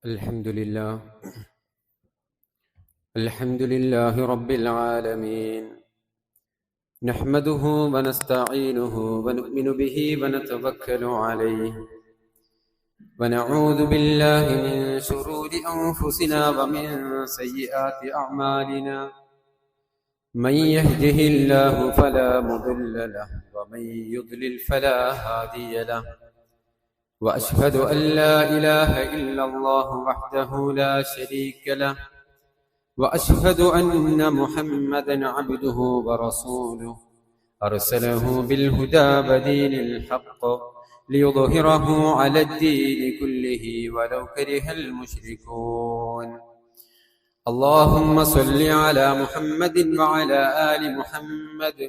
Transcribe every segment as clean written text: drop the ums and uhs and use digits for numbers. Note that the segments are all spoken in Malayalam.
الحمد لله رب العالمين، نحمده ونستعينه ونؤمن به ونتوكل عليه، ونعوذ بالله من شرور أنفسنا ومن سيئات أعمالنا، من يهده الله فلا مضل له ومن يضلل فلا هادي له، وأشهد أن لا إله إلا الله وحده لا شريك له، وأشهد أن محمدا عبده ورسوله، أرسله بالهدى ودين الحق ليظهره على الدين كله ولو كره المشركون. اللهم صل على محمد وعلى آل محمد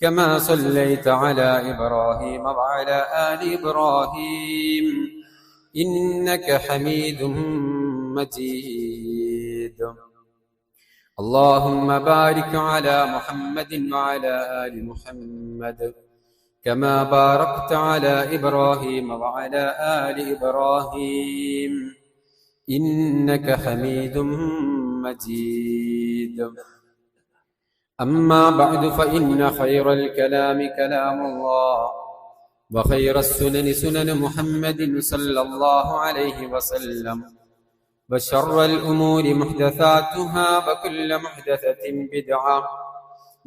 كما صليت على إبراهيم وعلى آل إبراهيم إنك حميد مجيد. اللهم بارك على محمد وعلى آل محمد كما باركت على إبراهيم وعلى آل إبراهيم إنك حميد مجيد. أما بعد فإن خير الكلام كلام الله، وخير السنن سنن محمد صلى الله عليه وسلم، وشر الأمور محدثاتها، وكل محدثة بدعة،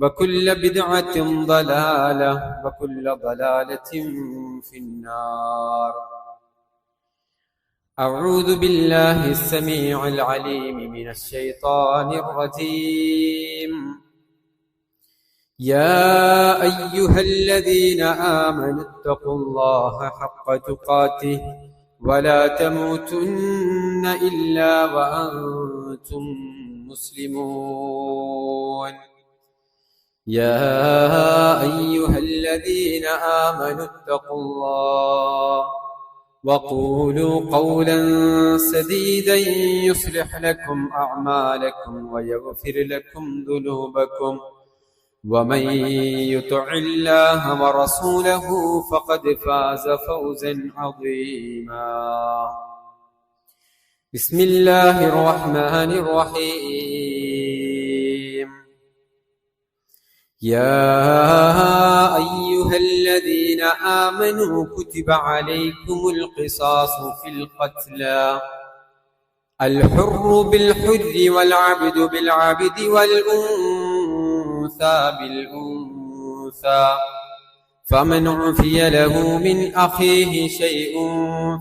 وكل بدعة ضلالة، وكل ضلالة في النار. أعوذ بالله السميع العليم من الشيطان الرجيم. يا أيها الذين آمنوا اتقوا الله حق تقاته ولا تموتن إلا وأنتم مسلمون. يا أيها الذين آمنوا اتقوا الله وقولوا قولا سديدا يصلح لكم أعمالكم ويغفر لكم ذنوبكم، ومن يطع الله ورسوله فقد فاز فوزا عظيما. بسم الله الرحمن الرحيم. يا أيها الذين آمنوا كتب عليكم القصاص في القتلى، الحر بالحر والعبد بالعبد والأنثى بالأنثى، فمن عفي له من أخيه شيء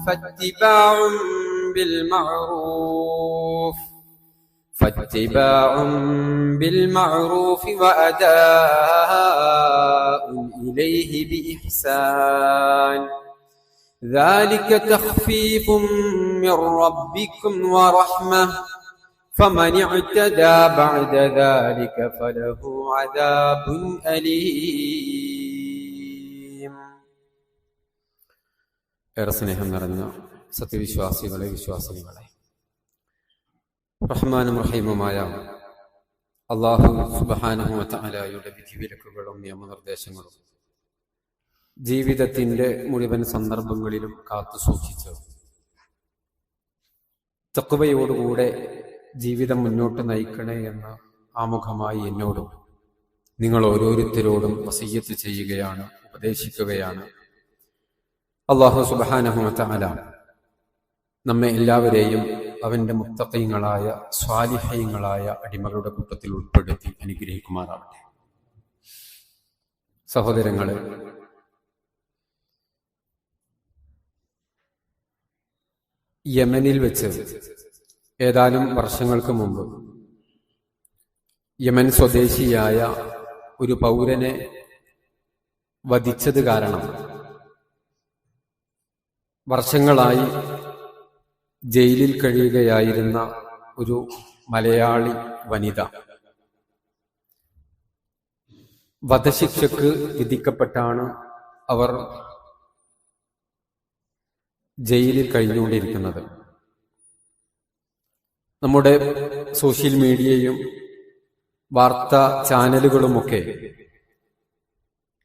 فاتباع بالمعروف وأداء إليه بإحسان، ذلك تخفيف من ربكم ورحمة، فمن اعتدى بعد ذلك فله عذاب أليم. ഏറെ സ്നേഹം നിറഞ്ഞ സത്യവിശ്വാസികളെ, വിശ്വാസിനികളെ, റഹ്മാനും റഹീമുമായ അല്ലാഹു സുബ്ഹാനഹു വ തആലയുടെ വിധിവിലക്കുകളും നിയമനിർദ്ദേശങ്ങളും ജീവിതത്തിന്റെ മുഴുവൻ സന്ദർഭങ്ങളിലും കാത്തു സൂക്ഷിച്ച് തഖ്വയോടുകൂടെ ജീവിതം മുന്നോട്ട് നയിക്കണേ എന്ന് ആമുഖമായി എന്നോടും നിങ്ങൾ ഓരോരുത്തരോടും വസിയ്യത്ത് ചെയ്യുകയാണ്, ഉപദേശിക്കുകയാണ്. അല്ലാഹു സുബ്ഹാനഹു വ തആല നമ്മെ എല്ലാവരെയും അവന്റെ മുത്തഖീങ്ങളായ സ്വാലിഹീങ്ങളായ അടിമകളുടെ കൂട്ടത്തിൽ ഉൾപ്പെടുത്തി അനുഗ്രഹിക്കുമാറാവട്ടെ. സഹോദരങ്ങളെ, യമനിൽ വെച്ച് ഏതാനും വർഷങ്ങൾക്ക് മുമ്പ് യമൻ സ്വദേശിയായ ഒരു പൗരനെ വധിച്ചത് കാരണം വർഷങ്ങളായി ജയിലിൽ കഴിയുകയായിരുന്ന ഒരു മലയാളി വനിത വധശിക്ഷക്ക് വിധിക്കപ്പെട്ടാണ് അവർ ജയിലിൽ കഴിഞ്ഞുകൊണ്ടിരിക്കുന്നത്. നമ്മുടെ സോഷ്യൽ മീഡിയയും വാർത്താ ചാനലുകളുമൊക്കെ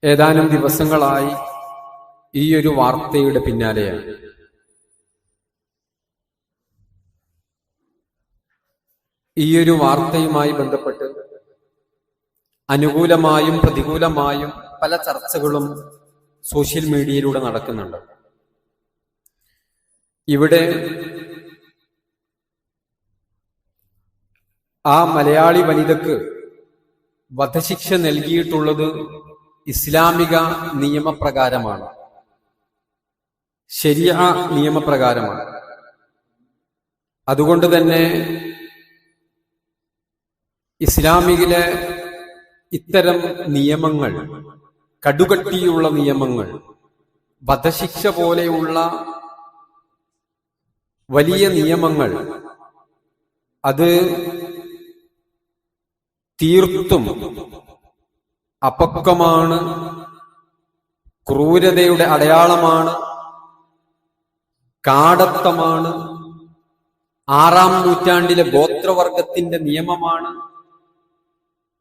ഏതാനും ദിവസങ്ങളായി ഈ ഒരു വാർത്തയുടെ പിന്നാലെയാണ്. ഈയൊരു വാർത്തയുമായി ബന്ധപ്പെട്ട് അനുകൂലമായും പ്രതികൂലമായും പല ചർച്ചകളും സോഷ്യൽ മീഡിയയിലൂടെ നടക്കുന്നുണ്ട്. ഇവിടെ ആ മലയാളി വനിതക്ക് വധശിക്ഷ നൽകിയിട്ടുള്ളത് ഇസ്ലാമിക നിയമപ്രകാരമാണ്, ശരിയ നിയമപ്രകാരമാണ്. അതുകൊണ്ട് തന്നെ ഇസ്ലാമിലെ ഇത്തരം നിയമങ്ങൾ, കടുകട്ടിയുള്ള നിയമങ്ങൾ, വധശിക്ഷ പോലെയുള്ള വലിയ നിയമങ്ങൾ, അത് തീർത്തും അപക്വമാണ്, ക്രൂരതയുടെ അടയാളമാണ്, കാടത്തമാണ്, 6-ാം നൂറ്റാണ്ടിലെ ഗോത്രവർഗത്തിന്റെ നിയമമാണ്.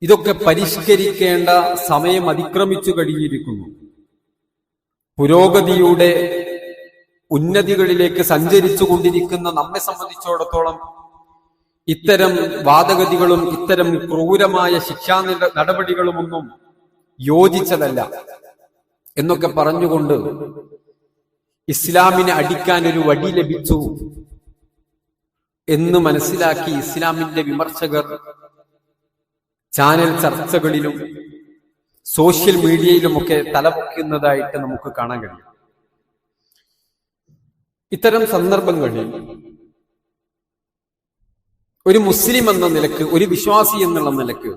ഇതൊക്കെ പരിഷ്കരിക്കേണ്ട സമയം അതിക്രമിച്ചു കഴിഞ്ഞിരിക്കുന്നു. പുരോഗതിയുടെ ഉന്നതികളിലേക്ക് സഞ്ചരിച്ചു കൊണ്ടിരിക്കുന്ന നമ്മെ സംബന്ധിച്ചിടത്തോളം ഇത്തരം വാദഗതികളും ഇത്തരം ക്രൂരമായ ശിക്ഷാ നടപടികളുമൊന്നും യോജിച്ചതല്ല എന്നൊക്കെ പറഞ്ഞുകൊണ്ട് ഇസ്ലാമിനെ അടിക്കാൻ ഒരു വടി ലഭിച്ചു എന്ന് മനസ്സിലാക്കി ഇസ്ലാമിന്റെ വിമർശകർ ചാനൽ ചർച്ചകളിലും സോഷ്യൽ മീഡിയയിലുമൊക്കെ തലപൊക്കുന്നതായിട്ട് നമുക്ക് കാണാൻ കഴിയും. ഇത്തരം സന്ദർഭങ്ങളിൽ ഒരു മുസ്ലിം എന്ന നിലക്ക്, ഒരു വിശ്വാസി എന്നുള്ള നിലക്ക്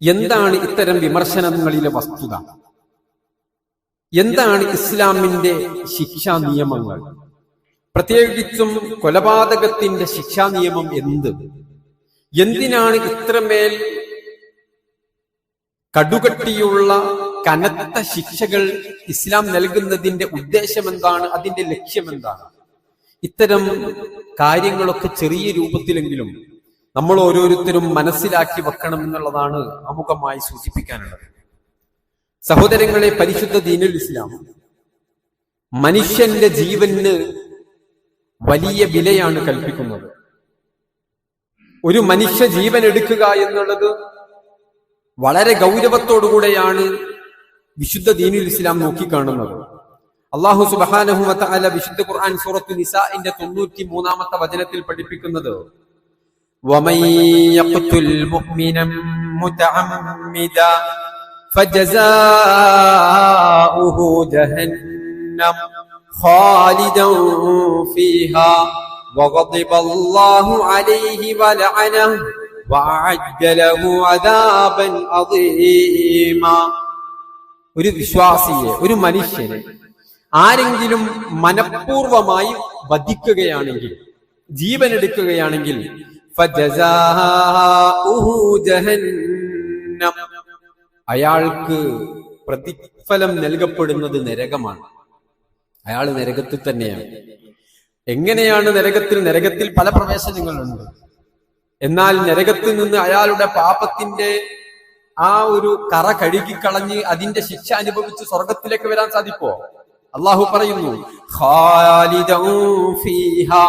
എന്താണ് ഇത്തരം വിമർശനങ്ങളിലെ വസ്തുത? എന്താണ് ഇസ്ലാമിന്റെ ശിക്ഷാ നിയമങ്ങൾ? പ്രത്യേകിച്ചും കൊലപാതകത്തിന്റെ ശിക്ഷാ നിയമം എന്തിനാണ് ഇത്രമേൽ കടുകട്ടിയുള്ള കനത്ത ശിക്ഷകൾ ഇസ്ലാം നൽകുന്നതിന്റെ ഉദ്ദേശം എന്താണ്? അതിന്റെ ലക്ഷ്യം എന്താണ്? ഇത്തരം കാര്യങ്ങളൊക്കെ ചെറിയ രൂപത്തിലെങ്കിലും നമ്മൾ ഓരോരുത്തരും മനസ്സിലാക്കി വെക്കണം എന്നുള്ളതാണ് ആമുഖമായി സൂചിപ്പിക്കാനുള്ളത്. സഹോദരങ്ങളെ, പരിശുദ്ധ ദീനുൽ ഇസ്ലാം മനുഷ്യന്റെ ജീവന് വലിയ വിലയാണ് കൽപ്പിക്കുന്നത്. ഒരു മനുഷ്യ ജീവൻ എടുക്കുക എന്നുള്ളത് വളരെ ഗൗരവത്തോടുകൂടെയാണ് വിശുദ്ധ ദീനുൽ ഇസ്ലാം നോക്കിക്കാണുന്നത്. അല്ലാഹു സുബ്ഹാനഹു വ തആല വിശുദ്ധ ഖുർആൻ സൂറത്തു നിസാഇന്റെ 93-ാമത്തെ വചനത്തിൽ പഠിപ്പിക്കുന്നത് വമൻ യഖ്തുൽ മുഅ്മിനൻ മുതഅമ്മിദാ ഫജസാഉഹു ജഹന്നം ഖാലിദൻ ഫീഹാ വഗദിബ അല്ലാഹു അലൈഹി വലഅനഹു വഅഅദ്ദ ലഹു അദാബൻ അദീമാ. ഒരു വിശ്വാസിയെ, ഒരു മനുഷ്യനെ ആരെങ്കിലും മനഃപൂർവമായി വധിക്കുകയാണെങ്കിൽ, ജീവൻ എടുക്കുകയാണെങ്കിൽ ഫജസാഉഹു ജഹന്നം, അയാൾക്ക് പ്രതിഫലം നൽകപ്പെടുന്നത് നരകമാണ്. അയാൾ നരകത്തിൽ തന്നെയാണ്. എങ്ങനെയാണ് നരകത്തിൽ പല പ്രവേശനങ്ങളുണ്ട്. എന്നാൽ നരകത്തിൽ നിന്ന് അയാളുടെ പാപത്തിന്റെ ആ ഒരു കറ കഴുകിക്കളഞ്ഞ് അതിന്റെ ശിക്ഷ അനുഭവിച്ച് സ്വർഗത്തിലേക്ക് വരാൻ സാധിക്കോ? അള്ളാഹു പറയുന്നു ഖാലിദൻ ഫീഹാ,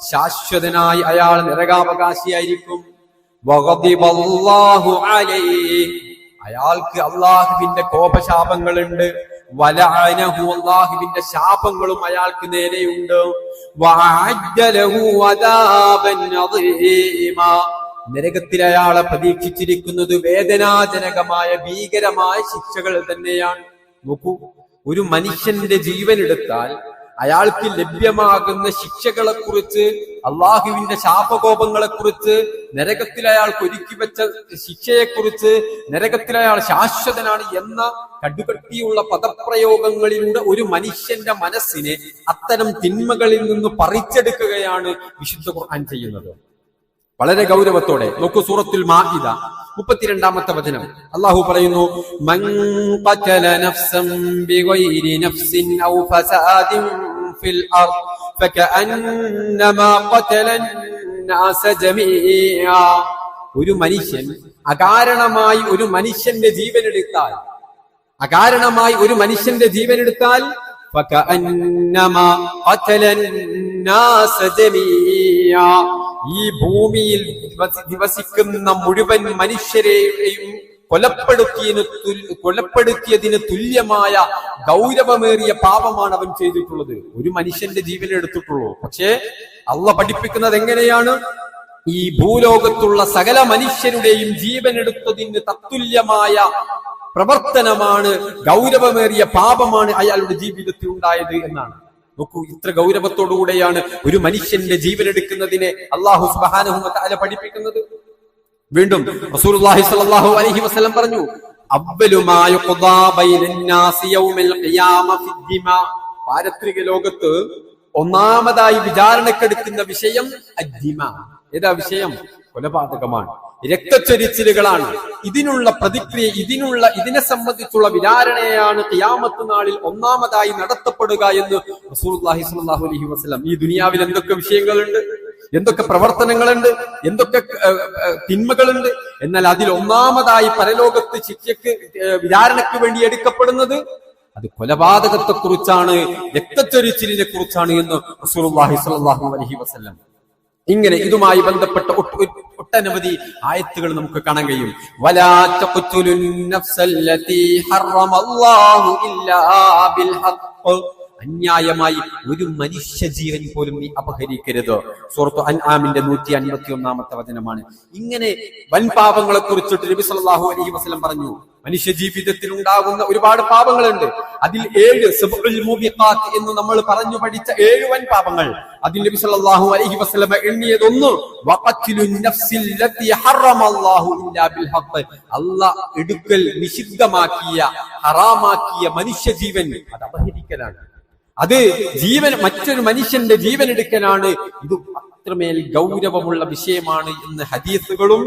ശാശ്വതനായി അയാൾ നരകാവകാശിയായിരിക്കും. വഗദിബല്ലാഹു അലൈഹി, അയാൾക്ക് അള്ളാഹുവിന്റെ കോപശാപങ്ങളുണ്ട്. വലഅനഹു, അള്ളാഹുവിന്റെ ശാപങ്ങളും അയാൾക്ക് നേരെയുണ്ട്. വഅഅദ്ദ ലഹു അദാബൻ അദീമാ, നരകത്തിൽ അയാളെ പ്രതീക്ഷിച്ചിരിക്കുന്നത് വേദനാജനകമായ ഭീകരമായ ശിക്ഷകൾ തന്നെയാണ്. നോക്കൂ, ഒരു മനുഷ്യന്റെ ജീവൻ എടുത്താൽ അയാൾക്ക് ലഭ്യമാകുന്ന ശിക്ഷകളെ കുറിച്ച്, അള്ളാഹുവിന്റെ ശാപകോപങ്ങളെ കുറിച്ച്, നരകത്തിൽ അയാൾക്ക് ഒരുക്കി വെച്ച ശിക്ഷയെക്കുറിച്ച്, നരകത്തിൽ അയാൾ ശാശ്വതനാണ് എന്ന കടുകട്ടിയുള്ള പദപ്രയോഗങ്ങളിലൂടെ ഒരു മനുഷ്യന്റെ മനസ്സിനെ അത്തരം തിന്മകളിൽ നിന്ന് പറിച്ചെടുക്കുകയാണ് വിശുദ്ധ ഖുർആൻ ചെയ്യുന്നത്. വളരെ ഗൗരവത്തോടെ നോക്കൂ, സൂറത്തുൽ മാഇദ 32-ാമത്തെ വചനം അല്ലാഹു പറയുന്നു മൻ ഖതല നഫ്സൻ ബിഗൈരി നഫ്സിൻ ഔ ഫസാദിൻ ഫിൽ അർദ് ഫകഅന്നമാ ഖതലൻ നാസ ജമീഅ. ഒരു മനുഷ്യൻ അകാരണമായി ഒരു മനുഷ്യന്റെ ജീവൻ എടുത്താൽ ഫകഅന്നമാ ഖതലൻ നാസ ജമീഅ, ഈ ഭൂമിയിൽ ദിവസിക്കുന്ന മുഴുവൻ മനുഷ്യരെയും കൊലപ്പെടുത്തിയതിന് തുല്യമായ ഗൗരവമേറിയ പാപമാണ് അവൻ ചെയ്തിട്ടുള്ളത്. ഒരു മനുഷ്യന്റെ ജീവൻ എടുത്തിട്ടുള്ളൂ. പക്ഷേ അള്ളാഹ് പഠിപ്പിക്കുന്നത് എങ്ങനെയാണ്? ഈ ഭൂലോകത്തുള്ള സകല മനുഷ്യരുടെയും ജീവൻ എടുത്തതിന് തത്തുല്യമായ പ്രവർത്തനമാണ്, ഗൗരവമേറിയ പാപമാണ് അയാളുടെ ജീവിതത്തിൽ ഉണ്ടായത് എന്നാണ്. നോക്കൂ, ഇത്ര ഗൗരവത്തോടുകൂടെയാണ് ഒരു മനുഷ്യന്റെ ജീവൻ എടുക്കുന്നതിനെ അല്ലാഹു സുബ്ഹാനഹു വ തആല പഠിപ്പിക്കുന്നത്. വീണ്ടും റസൂലുള്ളാഹി സ്വല്ലല്ലാഹു അലൈഹി വസല്ലം പറഞ്ഞു, അവ്വലു മാ യുഖ്ദാ ബൈനന്നാസി യൗമൽ ഖിയാമ ഫിദ്ദിമാ. പാരത്രിക ലോകത്ത് ഒന്നാമതായി വിചാരണക്കെടുക്കുന്ന വിഷയം അദ്ദിമാ. ഏതാ വിഷയം? കൊലപാതകമാണ്, രക്തച്ചൊരിച്ചിലുകളാണ്. ഇതിനുള്ള പ്രതിക്രിയ, ഇതിനെ സംബന്ധിച്ചുള്ള വിചാരണയാണ് ഖിയാമത്ത് നാളിൽ ഒന്നാമതായി നടത്തപ്പെടുക എന്ന് റസൂലുള്ളാഹി സ്വല്ലല്ലാഹു അലൈഹി വസല്ലം. ഈ ദുനിയാവിൽ എന്തൊക്കെ വിഷയങ്ങളുണ്ട്, എന്തൊക്കെ പ്രവർത്തനങ്ങളുണ്ട്, എന്തൊക്കെ തിന്മകളുണ്ട്, എന്നാൽ അതിൽ ഒന്നാമതായി പരലോകത്ത് ശിക്ഷയ്ക്ക് വിചാരണയ്ക്ക് വേണ്ടി എടുക്കപ്പെടുന്നത് അത് കൊലപാതകത്തെ കുറിച്ചാണ്, രക്തച്ചൊരിച്ചിലിനെ കുറിച്ചാണ് എന്ന് റസൂലുള്ളാഹി സ്വല്ലല്ലാഹു അലൈഹി വസല്ലം. ഇങ്ങനെ ഇതുമായി ബന്ധപ്പെട്ട ഒട്ടനവധി ആയത്തുകൾ നമുക്ക് കാണാൻ കഴിയും. വലാ തഖ്തുലുൻ നഫ്സല്ലതി ഹറമല്ലാഹു ഇല്ലാ ബിൽ ഹഖ്. അന്യായമായി ഒരു മനുഷ്യ ജീവൻ പോലും നീ അപഹരിക്കരുത്. സൂറത്ത് അൻആമിന്റെ 151-ാമത്തെ വചനമാണ്. ഇങ്ങനെ വൻപാപങ്ങളെ കുറിച്ചിട്ട് നബി സല്ലല്ലാഹു അലൈഹി വസല്ലം പറഞ്ഞു. മനുഷ്യ ജീവിതത്തിൽ ഉണ്ടാകുന്ന ഒരുപാട് പാപങ്ങളുണ്ട്. അതിൽ 7 സബ്ഉൽ മുബിഖാത്ത് എന്ന് നമ്മൾ പറഞ്ഞു പഠിച്ച 7 വൻപാപങ്ങൾ. അതിൽ നബി സല്ലല്ലാഹു അലൈഹി വസല്ലം എണ്ണിയതൊന്ന് വഖത്ലുൻ നഫ്സില്ലതി ഹറമല്ലാഹു ഇല്ലാ ബിൽ ഹഖ്. അല്ലാഹ് എടുക്കൽ നിഷിദ്ധമാക്കിയ, ഹറാമാക്കിയ മനുഷ്യ ജീവൻ അത് അപഹരിക്കലാണ്. അത് മറ്റൊരു മനുഷ്യന്റെ ജീവൻ എടുക്കലാണ്. ഇത് അത്രമേൽ ഗൗരവമുള്ള വിഷയമാണ് എന്ന് ഹദീസുകളും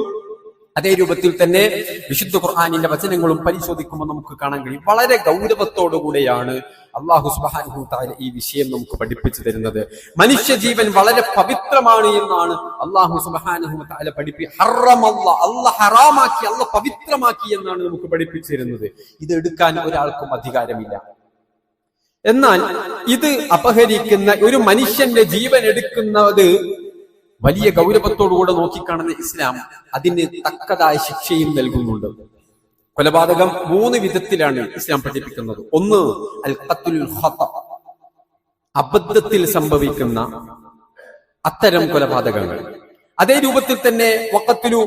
അതേ രൂപത്തിൽ തന്നെ വിശുദ്ധ ഖുർആനിന്റെ വചനങ്ങളും പരിശോധിക്കുമ്പോൾ നമുക്ക് കാണാൻ കഴിയും. വളരെ ഗൗരവത്തോടുകൂടെയാണ് അല്ലാഹു സുബ്ഹാനഹു വ തആല ഈ വിഷയം നമുക്ക് പഠിപ്പിച്ചു തരുന്നത്. മനുഷ്യ ജീവൻ വളരെ പവിത്രമാണ് എന്നാണ് അല്ലാഹു സുബ്ഹാനഹു വ തആല അല്ലാഹ് ഹറാമാക്കി, അല്ലാഹ് പവിത്രമാക്കി എന്നാണ് നമുക്ക് പഠിപ്പിച്ചു തരുന്നത്. ഇത് എടുക്കാൻ ഒരാൾക്കും അധികാരമില്ല. എന്നാൽ ഇത് അപഹരിക്കുന്ന ഒരു മനുഷ്യന്റെ ജീവൻ എടുക്കുന്നത് വലിയ ഗൗരവത്തോടുകൂടെ നോക്കിക്കാണുന്ന ഇസ്ലാം അതിന് തക്കതായ ശിക്ഷയും നൽകുന്നുണ്ട്. കൊലപാതകം 3 വിധത്തിലാണ് ഇസ്ലാം പഠിപ്പിക്കുന്നത്. ഒന്ന് അൽ ഖത്ലുൽ ഖത, അബദ്ധത്തിൽ സംഭവിക്കുന്ന അത്തരം കൊലപാതകങ്ങൾ. അതേ രൂപത്തിൽ തന്നെ വഖത്ലു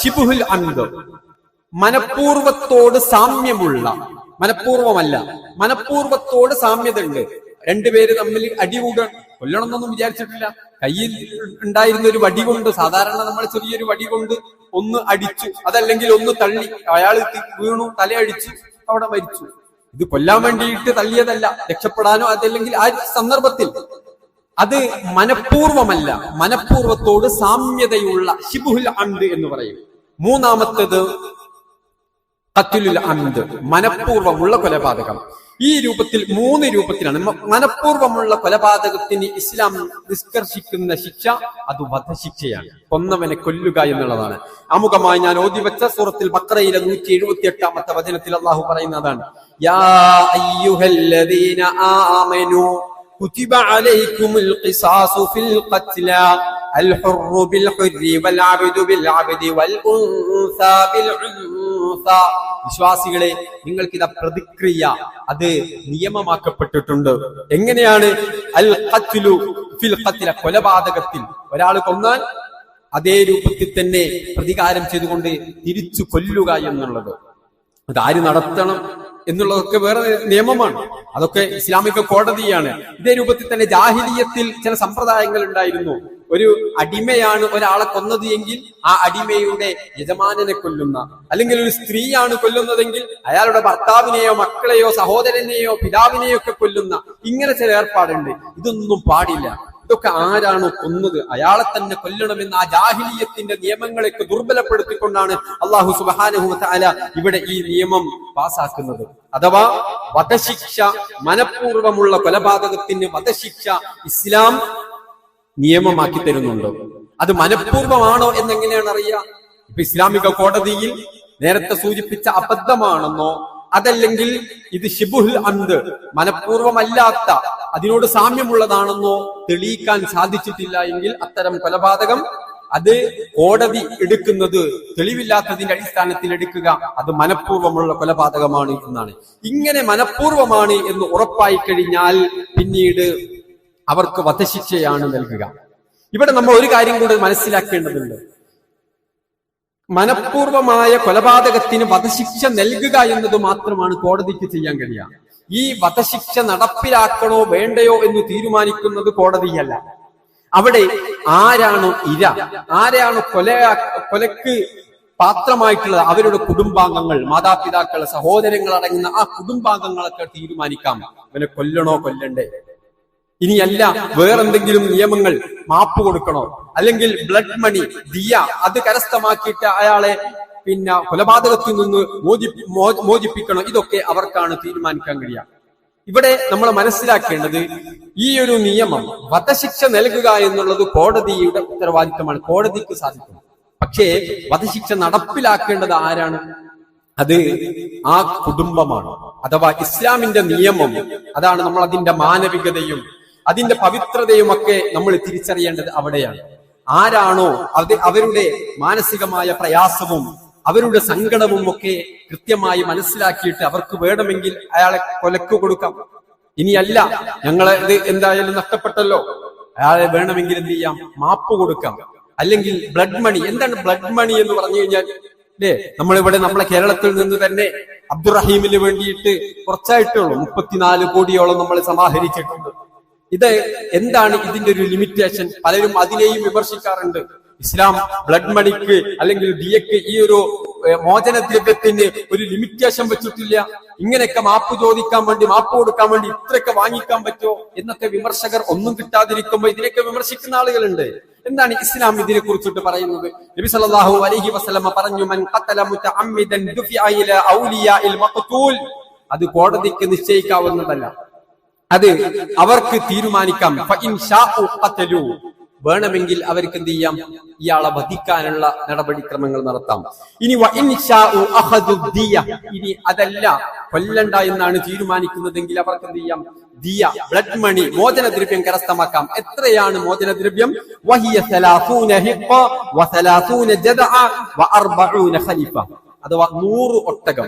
ശിബ്ഹുൽ അംദ്, മനഃപൂർവത്തോട് സാമ്യമുള്ള, മനഃപൂർവമല്ല, മനഃപൂർവത്തോട് സാമ്യത ഉണ്ട്. രണ്ടുപേര് തമ്മിൽ അടികൂടാൻ, കൊല്ലണമെന്നൊന്നും വിചാരിച്ചിട്ടില്ല. കയ്യിൽ ഉണ്ടായിരുന്ന ഒരു വടി കൊണ്ട്, സാധാരണ നമ്മൾ ചെറിയൊരു വടി കൊണ്ട് ഒന്ന് അടിച്ചു, അതല്ലെങ്കിൽ ഒന്ന് തള്ളി, അയാൾ വീണു, തലയടിച്ചു, അവിടെ മരിച്ചു. ഇത് കൊല്ലാൻ വേണ്ടിയിട്ട് തള്ളിയതല്ല, രക്ഷപ്പെടാനോ അതല്ലെങ്കിൽ ആ സന്ദർഭത്തിൽ. അത് മനഃപൂർവമല്ല, മനഃപൂർവത്തോട് സാമ്യതയുള്ള ശിബ്ഹുൽ അംദ് എന്ന് പറയും. മൂന്നാമത്തേത് ഖത്ലുൽ അംദ്, മനഃപൂർവമുള്ള കൊലപാതകം. ഈ രൂപത്തിൽ 3 രൂപത്തിലാണ്. മനഃപൂർവമുള്ള കൊലപാതകത്തിന് ഇസ്ലാം നിഷ്കർഷിക്കുന്ന ശിക്ഷ അത് വധശിക്ഷയാണ്, കൊന്നവനെ കൊല്ലുക എന്നുള്ളതാണ്. ആമുഖമായി ഞാൻ ഓതിവെച്ച സൂറത്തുൽ ബഖറയിലെ 178-ാമത്തെ വചനത്തിൽ അല്ലാഹു പറയുന്നതാണ്, യാ അയ്യുഹല്ലദീന ആമനൂ കുതിബ അലൈക്കുമുൽ ഖിസാസു ഫിൽ ഖത്ല അൽ ഹുർറു ബിൽ ഹുർരി വൽ അബ്ദു ബിൽ അബ്ദി വൽ ഉൻസാ ബിൽ ഉൻസാ. വിശ്വാസികളെ, നിങ്ങൾക്കിതാ പ്രതിക്രിയ അത് നിയമമാക്കപ്പെട്ടിട്ടുണ്ട്. എങ്ങനെയാണ്? അൽ ഖത്ലു ഫിൽ ഖത്ല, കൊലപാതകത്തിൽ ഒരാൾ കൊന്നാൽ അതേ രൂപത്തിൽ തന്നെ പ്രതികാരം ചെയ്തുകൊണ്ട് തിരിച്ചു കൊല്ലുക എന്നുള്ളത്. അതാര് നടത്തണം എന്നുള്ളതൊക്കെ വേറെ നിയമമാണ്, അതൊക്കെ ഇസ്ലാമിക കോടതിയാണ്. ഇതേ രൂപത്തിൽ തന്നെ ജാഹിലിയത്തിൽ ചില സമ്പ്രദായങ്ങൾ ഉണ്ടായിരുന്നു. ഒരു അടിമയാണ് ഒരാളെ കൊന്നത് എങ്കിൽ ആ അടിമയുടെ യജമാനനെ കൊല്ലുന്ന, അല്ലെങ്കിൽ ഒരു സ്ത്രീയാണ് കൊല്ലുന്നതെങ്കിൽ അയാളുടെ ഭർത്താവിനെയോ മക്കളെയോ സഹോദരനെയോ പിതാവിനെയോ ഒക്കെ കൊല്ലുന്ന, ഇങ്ങനെ ചില ഏർപ്പാടുണ്ട്. ഇതൊന്നും പാടില്ല. ഇതൊക്കെ ആരാണോ കൊന്നത് അയാളെ തന്നെ കൊല്ലണമെന്ന ആ ജാഹിലിയത്തിന്റെ നിയമങ്ങളെയൊക്കെ ദുർബലപ്പെടുത്തിക്കൊണ്ടാണ് അല്ലാഹു സുബ്ഹാനഹു വ തആല ഇവിടെ ഈ നിയമം പാസാക്കുന്നത്. അഥവാ വധശിക്ഷ, മനഃപൂർവമുള്ള കൊലപാതകത്തിന് വധശിക്ഷ ഇസ്ലാം നിയമമാക്കി തരുന്നുണ്ട്. അത് മനഃപൂർവമാണോ എന്നെങ്ങനെയാണ് അറിയുക? ഇപ്പൊ ഇസ്ലാമിക കോടതിയിൽ നേരത്തെ സൂചിപ്പിച്ച അബദ്ധമാണെന്നോ അതല്ലെങ്കിൽ ഇത് ഷിബുഹുൽ അംദ്, മനഃപൂർവമല്ലാത്ത അതിനോട് സാമ്യമുള്ളതാണെന്നോ തെളിയിക്കാൻ സാധിച്ചിട്ടില്ല എങ്കിൽ അത്തരം കൊലപാതകം അത് കോടതി എടുക്കുന്നത് തെളിവില്ലാത്തതിന്റെ അടിസ്ഥാനത്തിൽ എടുക്കുക, അത് മനഃപൂർവമുള്ള കൊലപാതകമാണ് എന്നാണ്. ഇങ്ങനെ മനഃപൂർവമാണ് എന്ന് ഉറപ്പായി കഴിഞ്ഞാൽ പിന്നീട് അവർക്ക് വധശിക്ഷയാണ് നൽകുക. ഇവിടെ നമ്മൾ ഒരു കാര്യം കൂടെ മനസ്സിലാക്കേണ്ടതുണ്ട്. മനഃപൂർവമായ കൊലപാതകത്തിന് വധശിക്ഷ നൽകുക എന്നത് മാത്രമാണ് കോടതിക്ക് ചെയ്യാൻ കഴിയുക. ഈ വധശിക്ഷ നടപ്പിലാക്കണോ വേണ്ടയോ എന്ന് തീരുമാനിക്കുന്നത് കോടതിയല്ല. അവിടെ ആരാണോ ഇര, ആരാണോ കൊലക്ക് പാത്രമായിട്ടുള്ളത്, അവരുടെ കുടുംബാംഗങ്ങൾ, മാതാപിതാക്കൾ, സഹോദരങ്ങൾ അടങ്ങുന്ന ആ കുടുംബാംഗങ്ങളൊക്കെ തീരുമാനിക്കാം അവനെ കൊല്ലണോ കൊല്ലണ്ടേ. ഇനിയല്ല വേറെന്തെങ്കിലും നിയമങ്ങൾ, മാപ്പ് കൊടുക്കണോ, അല്ലെങ്കിൽ ബ്ലഡ് മണി, ദിയ, അത് കരസ്ഥമാക്കിയിട്ട് അയാളെ കൊലപാതകത്തിൽ നിന്ന് മോചിപ്പിക്കണോ, ഇതൊക്കെ അവർക്കാണ് തീരുമാനിക്കാൻ കഴിയുക. ഇവിടെ നമ്മൾ മനസ്സിലാക്കേണ്ടത് ഈ ഒരു നിയമം വധശിക്ഷ നൽകുക എന്നുള്ളത് കോടതിയുടെ ഉത്തരവാദിത്തമാണ്, കോടതിക്ക് സാധിക്കും. പക്ഷേ വധശിക്ഷ നടപ്പിലാക്കേണ്ടത് ആരാണ്? അത് ആ കുടുംബമാണ്. അഥവാ ഇസ്ലാമിന്റെ നിയമം അതാണ്. നമ്മൾ അതിന്റെ മാനവികതയും അതിന്റെ പവിത്രതയും ഒക്കെ നമ്മൾ തിരിച്ചറിയേണ്ടത് അവിടെയാണ്. ആരാണോ അവരുടെ മാനസികമായ പ്രയാസവും അവരുടെ സങ്കടവും ഒക്കെ കൃത്യമായി മനസ്സിലാക്കിയിട്ട് അവർക്ക് വേണമെങ്കിൽ അയാളെ കൊലക്ക് കൊടുക്കാം. ഇനിയല്ല ഞങ്ങളെ ഇത് എന്തായാലും നഷ്ടപ്പെട്ടല്ലോ, അയാളെ വേണമെങ്കിൽ എന്ത് ചെയ്യാം, മാപ്പ് കൊടുക്കാം. അല്ലെങ്കിൽ ബ്ലഡ് മണി. എന്താണ് ബ്ലഡ് മണി എന്ന് പറഞ്ഞു കഴിഞ്ഞാൽ നമ്മളിവിടെ നമ്മളെ കേരളത്തിൽ നിന്ന് തന്നെ അബ്ദുറഹീമിന് വേണ്ടിയിട്ട് കുറച്ചായിട്ടുള്ളൂ 34 കോടിയോളം നമ്മൾ സമാഹരിച്ചിട്ടുണ്ട്. ഇത് എന്താണ് ഇതിന്റെ ഒരു ലിമിറ്റേഷൻ? പലരും അതിനെയും വിമർശിക്കാറുണ്ട്. ഇസ്ലാം ബ്ലഡ് മണിക്ക് അല്ലെങ്കിൽ ദിയക്ക്, ഈ ഒരു മോചനദ്രവ്യത്തിന് ഒരു ലിമിറ്റേഷൻ വെച്ചിട്ടില്ല. ഇങ്ങനെയൊക്കെ മാപ്പ് ചോദിക്കാൻ വേണ്ടി, മാപ്പ് കൊടുക്കാൻ വേണ്ടി ഇത്രയൊക്കെ വാങ്ങിക്കാൻ പറ്റുമോ എന്നൊക്കെ വിമർശകർ ഒന്നും കിട്ടാതിരിക്കുമ്പോൾ ഇതിനൊക്കെ വിമർശിക്കുന്ന ആളുകളുണ്ട്. എന്താണ് ഇസ്ലാം ഇതിനെ കുറിച്ചിട്ട് പറയുന്നത്? നബി സല്ലല്ലാഹു അലൈഹി വസല്ലമ പറഞ്ഞു, മൻ ഖതല മുതഅമ്മിദൻ ദുഫിഅ ഇലാ ഔലിയാഇൽ മഖ്തൂൽ. അത് കോടതിക്ക് നിശ്ചയിക്കാവുന്നതല്ല, അത് അവർക്ക് തീരുമാനിക്കാം. ഫഇൻ ശാഉ ഖതലു, വേണമെങ്കിൽ അവർക്ക് എന്ത് ചെയ്യാം, ഇയാളെ വധിക്കാനുള്ള നടപടിക്രമങ്ങൾ നടത്താം. ഇനി വഇൻ ശാഉ അഖദു ദിയ, ഇനി അതല്ല കൊല്ലണ്ട എന്നാണ് തീരുമാനിക്കുന്നതെങ്കിൽ അവർക്ക് എന്ത് ചെയ്യാം, ദിയ, ബ്ലഡ് മണി, മോചനദ്രവ്യം കരസ്ഥമാക്കാം. എത്രയാണ് മോചനദ്രവ്യം? വഹിയ 30 ഹിഖ വ30 ജദഅ വ40 ഖലിഫ, അഥവാ 100 ഒട്ടകം.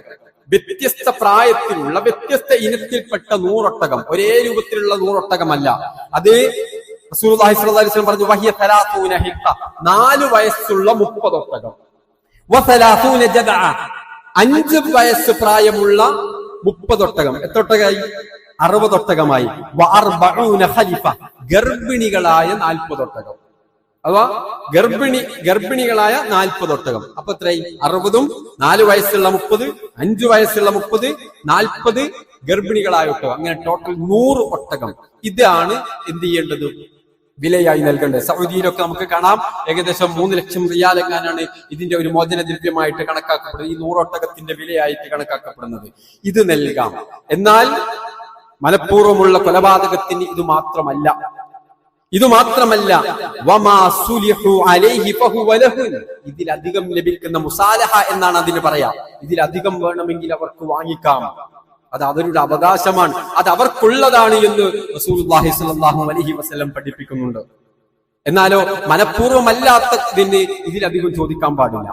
വ്യത്യസ്ത പ്രായത്തിലുള്ള വ്യത്യസ്ത ഇനത്തിൽപ്പെട്ട 100 ഒട്ടകം, ഒരേ രൂപത്തിലുള്ള 100 ഒട്ടകമല്ല. അത് റസൂലുള്ളാഹി സ്വല്ലല്ലാഹു അലൈഹി വസല്ലം പറഞ്ഞു, വഹിയ 30 ഹിഖ, 4 വയസ്സുള്ള 30 ഒട്ടകം. വ30 ജദഅ, 5 വയസ്സ് പ്രായമുള്ള 30 ഒട്ടകം. എത്ര ഒട്ടകമായി? 60 ഒട്ടകമായി. വ40 ഖലിഫ, ഗർഭിണികളായ 40 ഒട്ടകം. അഥവാ ഗർഭിണികളായ 40 ഒട്ടകം. അപ്പൊ എത്രയായി? 60ഉം 4 വയസ്സുള്ള 30, 5 വയസ്സുള്ള 30, 40 ഗർഭിണികളായ ഒട്ടകം. അങ്ങനെ ടോട്ടൽ 100 ഒട്ടകം. ഇതാണ് എന്ത് ചെയ്യേണ്ടത്, വിലയായി നൽകേണ്ടത്. സൗദിയിലൊക്കെ നമുക്ക് കാണാം, ഏകദേശം 3 ലക്ഷം റിയാൽ എങ്ങാനാണ് ഇതിന്റെ ഒരു മോചനദ്രവ്യമായിട്ട് കണക്കാക്കപ്പെടുന്നത്, ഈ 100 ഒട്ടകത്തിന്റെ വിലയായിട്ട് കണക്കാക്കപ്പെടുന്നത്. ഇത് നൽകാം. എന്നാൽ മനഃപൂർവ്വമുള്ള കൊലപാതകത്തിന് ഇത് മാത്രമല്ല. വമാ സുലിഹു അലൈഹി ഫഹുവ ലഹു, ഇതിലധികം ലഭിക്കുന്ന മുസാലഹ എന്നാണ് അതിന് പറയാ. ഇതിലധികം വേണമെങ്കിൽ അവർക്ക് വാങ്ങിക്കാം, അത് അവരുടെ അവകാശമാണ്, അത് അവർക്കുള്ളതാണ് എന്ന് റസൂലുള്ളാഹി സ്വല്ലല്ലാഹു അലൈഹി വസല്ലം പഠിപ്പിക്കുന്നുണ്ട്. എന്നാലോ മനഃപൂർവ്വമല്ലാത്തതിന് ഇതിലധികം ചോദിക്കാൻ പാടില്ല.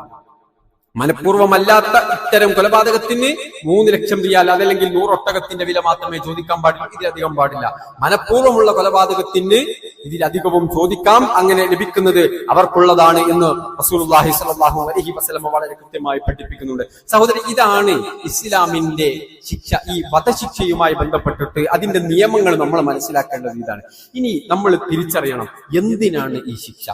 മനഃപൂർവ്വമല്ലാത്ത ഇത്തരം കൊലപാതകത്തിന് 3 ലക്ഷം റിയാൽ, അതല്ലെങ്കിൽ 100 ഒട്ടകത്തിന്റെ വില മാത്രമേ ചോദിക്കാൻ പാടില്ല, ഇതിലധികം പാടില്ല. മനഃപൂർവ്വമുള്ള കൊലപാതകത്തിന് ഇതിലധികവും ചോദിക്കാം. അങ്ങനെ ലഭിക്കുന്നത് അവർക്കുള്ളതാണ് എന്ന് റസൂലുള്ളാഹി സ്വല്ലല്ലാഹു അലൈഹി വസല്ലം വളരെ കൃത്യമായി പഠിപ്പിക്കുന്നുണ്ട്. സഹോദരി, ഇതാണ് ഇസ്ലാമിന്റെ ശിക്ഷ. ഈ വധശിക്ഷയുമായി ബന്ധപ്പെട്ടിട്ട് അതിന്റെ നിയമങ്ങൾ നമ്മൾ മനസ്സിലാക്കേണ്ടത് ഇതാണ്. ഇനി നമ്മൾ തിരിച്ചറിയണം, എന്തിനാണ് ഈ ശിക്ഷ?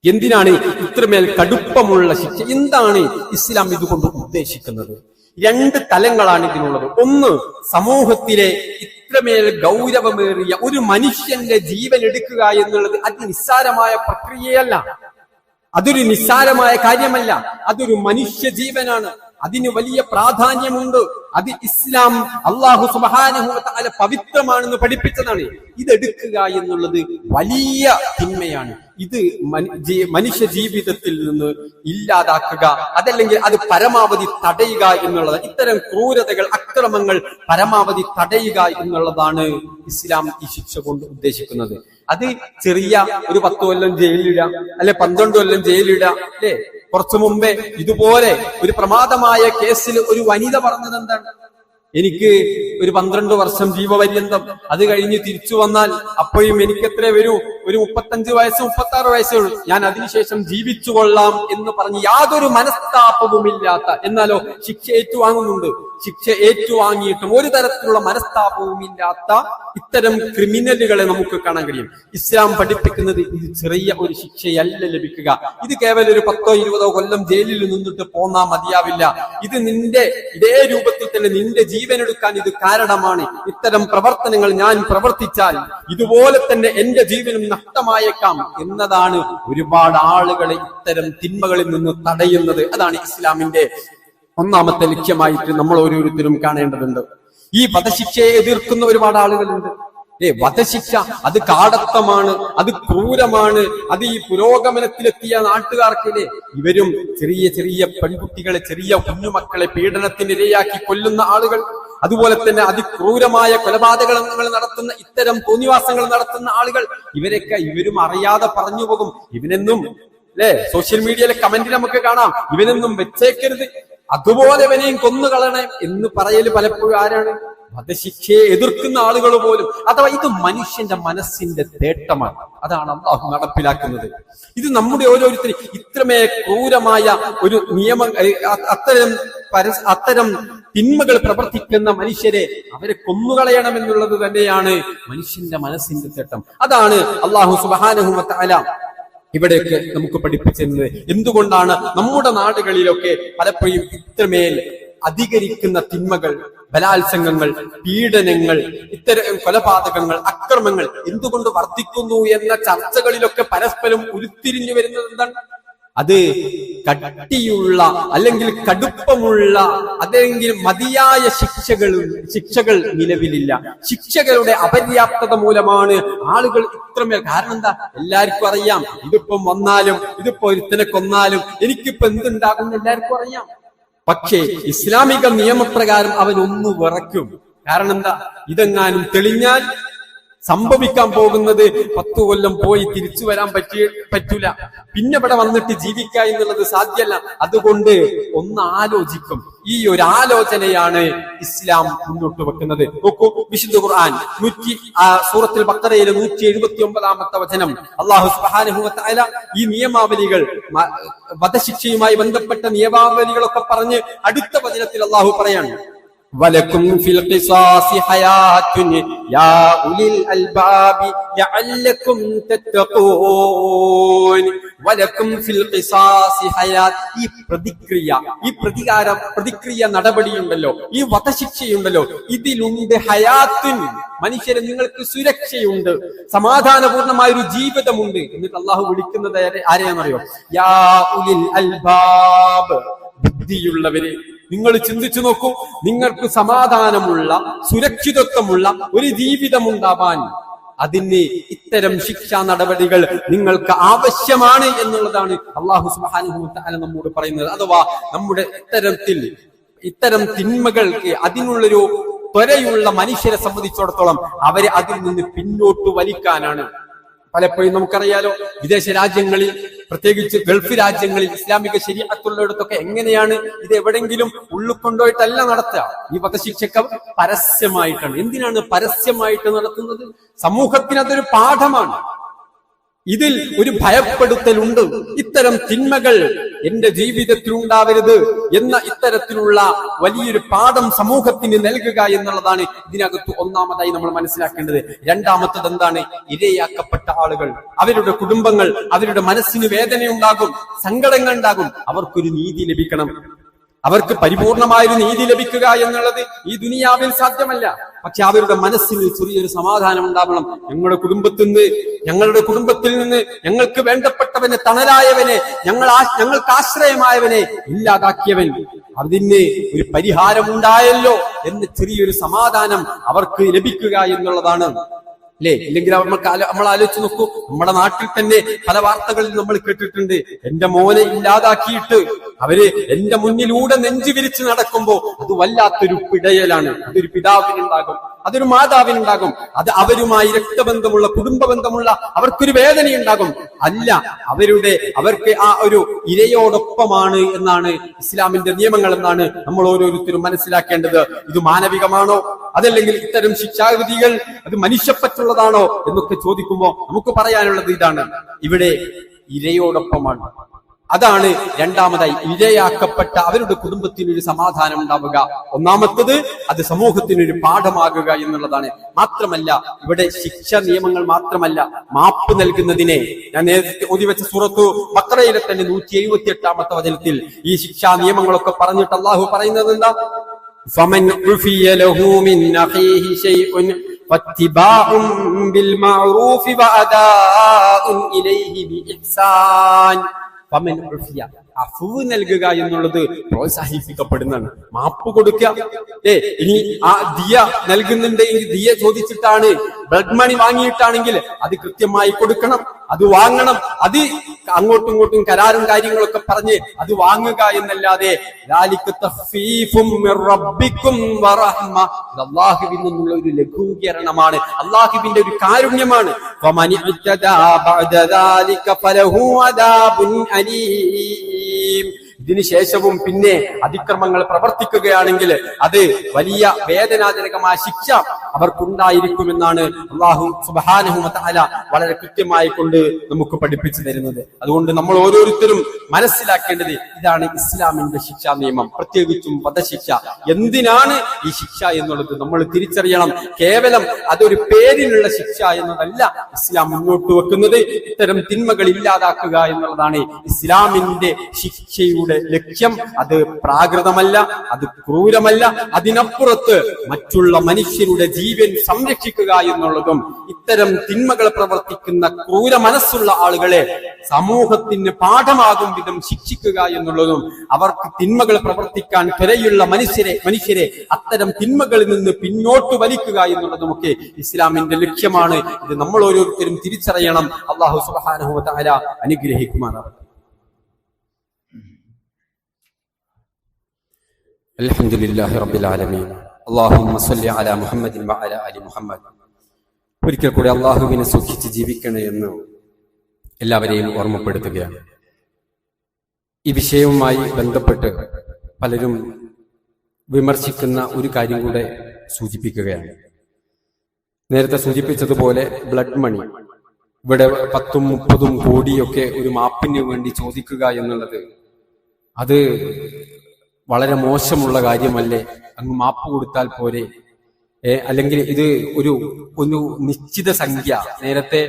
എന്തിനാണ് ഇത്രമേൽ കടുപ്പമുള്ള ശിക്ഷ? എന്താണ് ഇസ്ലാം ഇതുകൊണ്ട് ഉദ്ദേശിക്കുന്നത്? 2 തലങ്ങളാണ് ഇതിനുള്ളത്. ഒന്ന്, സമൂഹത്തിലെ ഇത്രമേൽ ഗൗരവമേറിയ ഒരു മനുഷ്യന്റെ ജീവൻ എടുക്കുക എന്നുള്ളത് അത് നിസ്സാരമായ പ്രക്രിയയല്ല, അതൊരു നിസ്സാരമായ കാര്യമല്ല, അതൊരു മനുഷ്യ ജീവനാണ്. അതിന് വലിയ പ്രാധാന്യമുണ്ട്. അത് ഇസ്ലാം അല്ലാഹു സുബ്ഹാനഹു വ തആല പവിത്രമാണെന്ന് പഠിപ്പിച്ചതാണ്. ഇതെടുക്കുക എന്നുള്ളത് വലിയ തിന്മയാണ്. ഇത് മനുഷ്യ ജീവിതത്തിൽ നിന്ന് ഇല്ലാതാക്കുക, അതല്ലെങ്കിൽ അത് പരമാവധി തടയുക എന്നുള്ളത്. ഇത്തരം ക്രൂരതകൾ, അക്രമങ്ങൾ പരമാവധി തടയുക എന്നുള്ളതാണ് ഇസ്ലാം ഈ ശിക്ഷ കൊണ്ട് ഉദ്ദേശിക്കുന്നത്. അത് ചെറിയ ഒരു 10 കൊല്ലം ജയിലിടാം, അല്ലെ 12 കൊല്ലം ജയിലിടാം, അല്ലെ. കുറച്ചു മുമ്പേ ഇതുപോലെ ഒരു പ്രമാദമായ കേസിൽ ഒരു വനിത പറഞ്ഞത് എന്താണ്? എനിക്ക് ഒരു 12 വർഷം ജീവപര്യന്തം, അത് കഴിഞ്ഞ് തിരിച്ചു വന്നാൽ അപ്പോഴും എനിക്ക് എത്ര വരൂ, ഒരു 35 വയസ്സ് 36 വയസ്സേ ഉള്ളൂ, ഞാൻ അതിനുശേഷം ജീവിച്ചു കൊള്ളാം എന്ന് പറഞ്ഞ് യാതൊരു മനസ്താപവുമില്ലാത്ത, എന്നാലോ ശിക്ഷ ഏറ്റുവാങ്ങുന്നുണ്ട്. ശിക്ഷ ഏറ്റുവാങ്ങിയിട്ടും ഒരു തരത്തിലുള്ള മനസ്താപവുമില്ലാത്ത ഇത്തരം ക്രിമിനലുകളെ നമുക്ക് കാണാൻ കഴിയും. ഇസ്ലാം പഠിപ്പിക്കുന്നത് ഇത് ചെറിയ ഒരു ശിക്ഷയല്ല ലഭിക്കുക. ഇത് കേവലം ഒരു 10 20 കൊല്ലം ജയിലിൽ നിന്നിട്ട് പോന്നാ മതിയാവില്ല. ഇത് നിന്റെ ഇതേ രൂപത്തിൽ തന്നെ നിന്റെ ജീവനെടുക്കാൻ ഇത് കാരണമാണ്. ഇത്തരം പ്രവർത്തനങ്ങൾ ഞാൻ പ്രവർത്തിച്ചാൽ ഇതുപോലെ തന്നെ എന്റെ ജീവനും നഷ്ടമായേക്കാം എന്നതാണ് ഒരുപാട് ആളുകളെ ഇത്തരം തിന്മകളിൽ നിന്ന് തടയുന്നത്. അതാണ് ഇസ്ലാമിന്റെ ഒന്നാമത്തെ ലക്ഷ്യമായിട്ട് നമ്മൾ ഓരോരുത്തരും കാണേണ്ടതുണ്ട്. ഈ വധശിക്ഷയെ എതിർക്കുന്ന ഒരുപാട് ആളുകളുണ്ട്. വധശിക്ഷ അത് കാടത്തമാണ്, അത് ക്രൂരമാണ്, അത് ഈ പുരോഗമനത്തിലെത്തിയ നാട്ടുകാർക്കില്ലേ, ഇവരും ചെറിയ ചെറിയ പെൺകുട്ടികളെ, ചെറിയ കുഞ്ഞുമക്കളെ പീഡനത്തിന് ഇരയാക്കി കൊല്ലുന്ന ആളുകൾ, അതുപോലെ തന്നെ അതിക്രൂരമായ കൊലപാതകങ്ങൾ നടത്തുന്ന, ഇത്തരം തോന്നിവാസങ്ങൾ നടത്തുന്ന ആളുകൾ, ഇവരും അറിയാതെ പറഞ്ഞു പോകും, ഇവനെന്നും അല്ലെ സോഷ്യൽ മീഡിയയിലെ കമന്റിൽ നമുക്ക് കാണാം, ഇവനൊന്നും വെച്ചേക്കരുത്, അതുപോലെ ഇവനെയും കൊന്നുകളയണം എന്ന് പറയല് പലപ്പോഴും ആരാണ്? വധശിക്ഷയെ എതിർക്കുന്ന ആളുകൾ പോലും. അഥവാ ഇത് മനുഷ്യന്റെ മനസ്സിന്റെ തേട്ടമാണ്. അതാണ് അല്ലാഹു നടപ്പിലാക്കുന്നത്. ഇത് നമ്മുടെ ഓരോരുത്തരും ഇത്രമേ ക്രൂരമായ ഒരു നിയമം, അത്തരം തിന്മകൾ പ്രവർത്തിക്കുന്ന മനുഷ്യരെ അവരെ കൊന്നുകളയണമെന്നുള്ളത് തന്നെയാണ് മനുഷ്യന്റെ മനസ്സിന്റെ തേട്ടം. അതാണ് അല്ലാഹു സുബ്ഹാനഹു വ തആല ഇവിടെയൊക്കെ നമുക്ക് പഠിപ്പിച്ചിരുന്നത്. എന്തുകൊണ്ടാണ് നമ്മുടെ നാടുകളിലൊക്കെ പലപ്പോഴും ഇത്രമേൽ അധികരിക്കുന്ന തിന്മകൾ, ബലാത്സംഗങ്ങൾ, പീഡനങ്ങൾ, ഇത്തരം കൊലപാതകങ്ങൾ, അക്രമങ്ങൾ എന്തുകൊണ്ട് വർദ്ധിക്കുന്നു എന്ന ചർച്ചകളിലൊക്കെ പരസ്പരം ഉരുത്തിരിഞ്ഞു വരുന്നത് എന്താണ്? അത് കട്ടിയുള്ള, അല്ലെങ്കിൽ കടുപ്പമുള്ള, അല്ലെങ്കിൽ മതിയായ ശിക്ഷകൾ നിലവിലില്ല. ശിക്ഷകളുടെ അപര്യാപ്തത മൂലമാണ് ആളുകൾ ഇത്രമേൽ. കാരണം എന്താ? എല്ലാവർക്കും അറിയാം, ഇതിപ്പം വന്നാലും, ഇതിപ്പോ ഒരുത്തനെ കൊന്നാലും എനിക്കിപ്പോ എന്തുണ്ടാകും എല്ലാവർക്കും അറിയാം. പക്ഷേ ഇസ്ലാമിക നിയമപ്രകാരം അവൻ ഒന്ന് വിറയ്ക്കും. കാരണം എന്താ? ഇതെങ്ങാനും തെളിഞ്ഞാൽ സംഭവിക്കാൻ പോകുന്നത് 10 കൊല്ലം പോയി തിരിച്ചു വരാൻ പറ്റൂല, പിന്നെ ഇവിടെ വന്നിട്ട് ജീവിക്കുക എന്നുള്ളത് സാധ്യമല്ല. അതുകൊണ്ട് ഒന്ന് ആലോചിക്കും. ഈ ഒരു ആലോചനയാണ് ഇസ്ലാം മുന്നോട്ട് വെക്കുന്നത്. നോക്കൂ, വിശുദ്ധ ഖുർആൻ സൂറത്തുൽ ബഖറയിലെ 179-ാമത്തെ വചനം അല്ലാഹു സുബ്ഹാനഹു വ തആല ഈ നിയമാവലികൾ, വധശിക്ഷയുമായി ബന്ധപ്പെട്ട നിയമാവലികളൊക്കെ പറഞ്ഞ് അടുത്ത വചനത്തിൽ അല്ലാഹു പറയാണ്, വലക്കും ഫിൽ ഖിസാസി ഹയാത്തുൻ യാ ഉലിൽ അൽബാബി ലഅല്ലക്കും തത്തഖൂൻ. വലക്കും ഫിൽ ഖിസാസി ഹയാത്ത്. ഈ പ്രതിക്രിയ നടപടിയുണ്ടല്ലോ, ഈ വധശിക്ഷയുണ്ടല്ലോ, ഇതിലുണ്ട് ഹയാത്തുൻ, മനുഷ്യരെ നിങ്ങൾക്ക് സുരക്ഷയുണ്ട്, സമാധാനപൂർണമായ ഒരു ജീവിതമുണ്ട്. എന്നിട്ട് അല്ലാഹു വിളിക്കുന്നത് ആരെയാണെന്നറിയോ? യാ ഉലിൽ അൽബാബ്, ബുദ്ധിയുള്ളവരെ. നിങ്ങൾ ചിന്തിച്ചു നോക്കൂ, നിങ്ങൾക്ക് സമാധാനമുള്ള, സുരക്ഷിതത്വമുള്ള ഒരു ജീവിതമുണ്ടാവാൻ അതിന് ഇത്തരം ശിക്ഷാ നടപടികൾ നിങ്ങൾക്ക് ആവശ്യമാണ് എന്നുള്ളതാണ് അല്ലാഹു സുബ്ഹാനഹു വ തആല നമ്മോട് പറയുന്നത്. അഥവാ നമ്മുടെ ഇത്തരം തിന്മകൾക്ക് അതിനുള്ളൊരു ത്വരയുള്ള മനുഷ്യരെ സംബന്ധിച്ചിടത്തോളം അവരെ അതിൽ നിന്ന് പിന്നോട്ട് വലിക്കാനാണ്. പലപ്പോഴും നമുക്കറിയാലോ, വിദേശ രാജ്യങ്ങളിൽ, പ്രത്യേകിച്ച് ഗൾഫ് രാജ്യങ്ങളിൽ ഇസ്ലാമിക ശരീഅത്തുള്ളിടത്തൊക്കെ എങ്ങനെയാണ് ഇത് എവിടെങ്കിലും ഉള്ളിൽ കൊണ്ടുപോയിട്ടല്ല നടത്തുക. ഈ വധശിക്ഷ പരസ്യമായിട്ടാണ്. എന്തിനാണ് പരസ്യമായിട്ട് നടത്തുന്നത്? സമൂഹത്തിന് അതൊരു പാഠമാണ്. ഇതിൽ ഒരു ഭയപ്പെടുത്തലുണ്ട്. ഇത്തരം തിന്മകൾ എന്റെ ജീവിതത്തിൽ ഉണ്ടാവരുത് എന്ന ഇത്തരത്തിലുള്ള വലിയൊരു പാഠം സമൂഹത്തിന് നൽകുക എന്നുള്ളതാണ് ഇതിനകത്ത് ഒന്നാമതായി നമ്മൾ മനസ്സിലാക്കേണ്ടത്. രണ്ടാമത്തത് എന്താണ്? ഇരയാക്കപ്പെട്ട ആളുകൾ, അവരുടെ കുടുംബങ്ങൾ, അവരുടെ മനസ്സിന് വേദനയുണ്ടാകും, സങ്കടങ്ങൾ ഉണ്ടാകും. അവർക്കൊരു നീതി ലഭിക്കണം. അവർക്ക് പരിപൂർണമായൊരു നീതി ലഭിക്കുക എന്നുള്ളത് ഈ ദുനിയാവിൽ സാധ്യമല്ല. പക്ഷെ അവരുടെ മനസ്സിന് ചെറിയൊരു സമാധാനം ഉണ്ടാവണം. ഞങ്ങളുടെ കുടുംബത്തിൽ നിന്ന് ഞങ്ങൾക്ക് വേണ്ടപ്പെട്ടവനെ, തണലായവനെ, ഞങ്ങൾക്ക് ആശ്രയമായവനെ ഇല്ലാതാക്കിയവൻ, അതിന് ഒരു പരിഹാരമുണ്ടായല്ലോ എന്ന് ചെറിയൊരു സമാധാനം അവർക്ക് ലഭിക്കുക എന്നുള്ളതാണ്. അല്ലേ? ഇല്ലെങ്കിൽ നമ്മൾ ആലോചിച്ച് നോക്കൂ, നമ്മുടെ നാട്ടിൽ തന്നെ പല വാർത്തകളിൽ നമ്മൾ കേട്ടിട്ടുണ്ട്. എന്റെ മോനെ ഇല്ലാതാക്കിയിട്ട് അവര് എന്റെ മുന്നിലൂടെ നെഞ്ചു വിരിച്ച് നടക്കുമ്പോ അത് വല്ലാത്തൊരു പിടയലാണ്. അതൊരു പിതാവിനുണ്ടാകും, അതൊരു മാതാവിനുണ്ടാകും, അത് അവരുമായി രക്തബന്ധമുള്ള കുടുംബ ബന്ധമുള്ള അവർക്കൊരു വേദനയുണ്ടാകും. അല്ല, അവർക്ക് ആ ഒരു ഇരയോടൊപ്പമാണ് എന്നാണ് ഇസ്ലാമിന്റെ നിയമങ്ങൾ എന്നാണ് നമ്മൾ ഓരോരുത്തരും മനസ്സിലാക്കേണ്ടത്. ഇത് മാനവികമാണോ, അതല്ലെങ്കിൽ ഇത്തരം ശിക്ഷാവിധികൾ അത് മനുഷ്യപ്പറ്റുള്ളതാണോ എന്നൊക്കെ ചോദിക്കുമ്പോൾ നമുക്ക് പറയാനുള്ളത് ഇതാണ്: ഇവിടെ ഇരയോടൊപ്പമാണ്. അതാണ് രണ്ടാമതായി ഇരയാക്കപ്പെട്ട അവരുടെ കുടുംബത്തിനൊരു സമാധാനം ഉണ്ടാവുക. ഒന്നാമത്തത് അത് സമൂഹത്തിനൊരു പാഠമാകുക എന്നുള്ളതാണ്. മാത്രമല്ല, ഇവിടെ ശിക്ഷ നിയമങ്ങൾ മാത്രമല്ല, മാപ്പ് നൽകുന്നതിനെ ഞാൻ നേരത്തെ ഓതിവെച്ച സൂറത്തു ബഖറയിലെ തന്നെ 178-ാമത്തെ വചനത്തിൽ ഈ ശിക്ഷാ നിയമങ്ങളൊക്കെ പറഞ്ഞിട്ട് അല്ലാഹു പറയുന്നത് എന്താ? ഫമൻ ഉഫിയ ലഹു മിൻ അഖീഹി ശൈഉൻ ഫത്തിബാഉൻ ബിൽ മഅറൂഫി വഅദാഉൻ ഇലൈഹി ബിഇഹ്സാൻ. ഫമൻ ഉഫിയ, അഫ്വ് നൽകുക എന്നുള്ളത് പ്രോത്സാഹിപ്പിക്കപ്പെടുന്നതാണ്. മാപ്പ് കൊടുക്കുക. ഇനി ആ ദിയ നൽകുന്നുണ്ടെങ്കിൽ ദിയ ചോദിച്ചിട്ടാണ്, ബ്ലഡ് മണി വാങ്ങിയിട്ടാണെങ്കിൽ അത് കൃത്യമായി കൊടുക്കണം, അത് വാങ്ങണം. അത് അങ്ങോട്ടും ഇങ്ങോട്ടും കരാറും കാര്യങ്ങളൊക്കെ പറഞ്ഞ് അത് വാങ്ങുക എന്നല്ലാതെ അല്ലാഹുവിൽ നിന്നുള്ള ഒരു ലഘൂകരണമാണ്, അല്ലാഹുവിന്റെ ഒരു കാരുണ്യമാണ്. ഇതിനു ശേഷവും പിന്നെ അതിക്രമങ്ങൾ പ്രവർത്തിക്കുകയാണെങ്കിൽ അത് വലിയ വേദനാജനകമായ ശിക്ഷ അവർക്കുണ്ടായിരിക്കുമെന്നാണ് അല്ലാഹു സുബ്ഹാനഹു വ തആല വളരെ കൃത്യമായി കൊണ്ട് നമുക്ക് പഠിപ്പിച്ചു തരുന്നത്. അതുകൊണ്ട് നമ്മൾ ഓരോരുത്തരും മനസ്സിലാക്കേണ്ടത് ഇതാണ് ഇസ്ലാമിന്റെ ശിക്ഷാ നിയമം, പ്രത്യേകിച്ചും വധശിക്ഷ. എന്തിനാണ് ഈ ശിക്ഷ എന്നുള്ളത് നമ്മൾ തിരിച്ചറിയണം. കേവലം അതൊരു പേരിനുള്ള ശിക്ഷ എന്നതല്ല ഇസ്ലാം മുന്നോട്ട് വെക്കുന്നത്. ഇത്തരം തിന്മകൾ ഇല്ലാതാക്കുക എന്നുള്ളതാണ് ഇസ്ലാമിന്റെ ശിക്ഷയുടെ ലക്ഷ്യം. അത് പ്രാകൃതമല്ല, അത് ക്രൂരമല്ല. അതിനപ്പുറത്ത് മറ്റുള്ള മനുഷ്യരുടെ ജീവൻ സംരക്ഷിക്കുക എന്നുള്ളതും, ഇത്തരം തിന്മകൾ പ്രവർത്തിക്കുന്ന ക്രൂര മനസ്സുള്ള ആളുകളെ സമൂഹത്തിന് പാഠമാകും വിധം ശിക്ഷിക്കുക എന്നുള്ളതും, അവർക്ക് തിന്മകൾ പ്രവർത്തിക്കാൻ ത്വരയുള്ള മനുഷ്യരെ അത്തരം തിന്മകളിൽ നിന്ന് പിന്നോട്ട് വലിക്കുക എന്നുള്ളതുമൊക്കെ ഇസ്ലാമിന്റെ ലക്ഷ്യമാണ്. ഇത് നമ്മൾ ഓരോരുത്തരും തിരിച്ചറിയണം. അല്ലാഹു സുബ്ഹാനഹു വ തആല അനുഗ്രഹിക്കുമാറാകട്ടെ. അൽഹംദുലില്ലാഹി റബ്ബിൽ ആലമീൻ. അല്ലാഹുമ്മ സ്വല്ലി അലാ മുഹമ്മദിൻ വഅലാ ആലി മുഹമ്മദ്. ഒരിക്കൽ കൂടി അല്ലാഹുവിനെ സൂക്ഷിച്ച് ജീവിക്കണേ എന്ന് എല്ലാവരെയും ഓർമ്മപ്പെടുത്തുകയാണ്. ഈ വിഷയവുമായി ബന്ധപ്പെട്ട് പലരും വിമർശിക്കുന്ന ഒരു കാര്യം കൂടെ സൂചിപ്പിക്കുകയാണ്. നേരത്തെ സൂചിപ്പിച്ചതുപോലെ ബ്ലഡ് മണി, ഇവിടെ 10-30 കോടിയൊക്കെ ഒരു മാപ്പിന് വേണ്ടി ചോദിക്കുക എന്നുള്ളത് അത് വളരെ മോശമുള്ള കാര്യമല്ലേ? അങ്ങ് മാപ്പ് കൊടുത്താൽ പോരെ? അല്ലെങ്കിൽ ഇത് ഒരു നിശ്ചിത സംഖ്യ, നേരത്തെ